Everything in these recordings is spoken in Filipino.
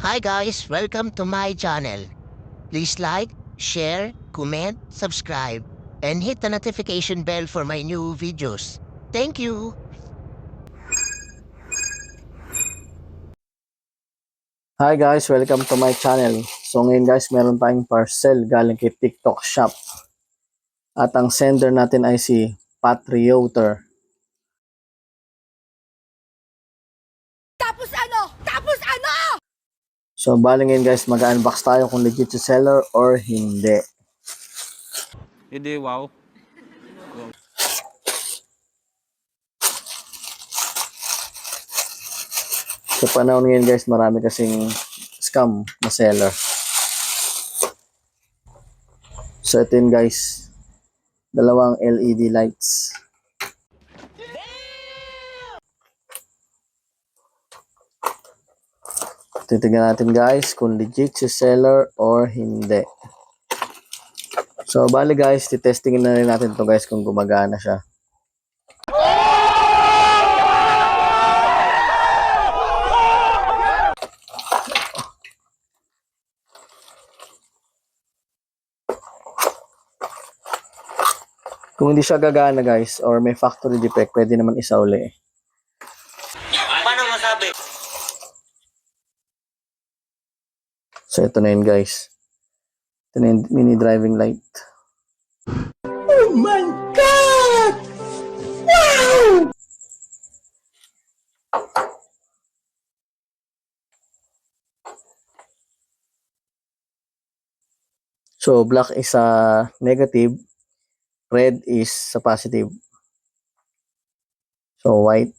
Hi guys, welcome to my channel. Please like, share, comment, subscribe, and hit the notification bell for my new videos. Thank you! Hi guys, welcome to my channel. So ngayon guys, meron tayong parcel galing kay TikTok Shop. At ang sender natin ay si Patrioter. Tapos ano? Tapos ano? So bali ngayon guys, mag-unbox tayo kung legit si seller or hindi. Hindi, wow. Sa panahon ngayon guys, marami kasing scam na seller. So ito yun guys, dalawang LED lights. Titignan natin guys kung legit si seller or hindi. So bali guys, titestingin na rin natin to guys kung gumagana siya. Kung hindi siya gagana guys or may factory defect, pwede naman isauli. Paano masabi? So ito na yun guys. Ito na yung mini driving light. Oh my God! Wow! So black is sa negative, red is sa positive. So white.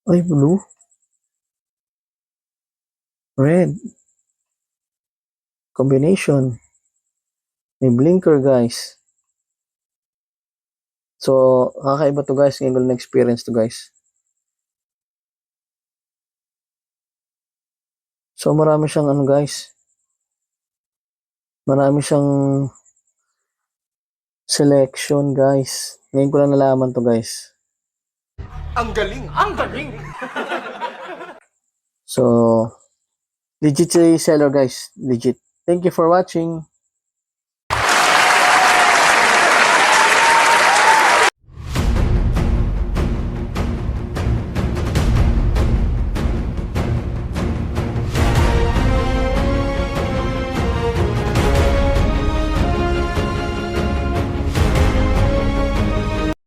Ay, blue. Red. Combination. May blinker guys. So kakaiba to guys. Ngayon ko na experience to guys. So marami siyang ano guys. Marami siyang selection guys. Ngayon ko lang nalaman to guys. Ang galing! Ang galing! So legit si seller guys. Legit. Thank you for watching.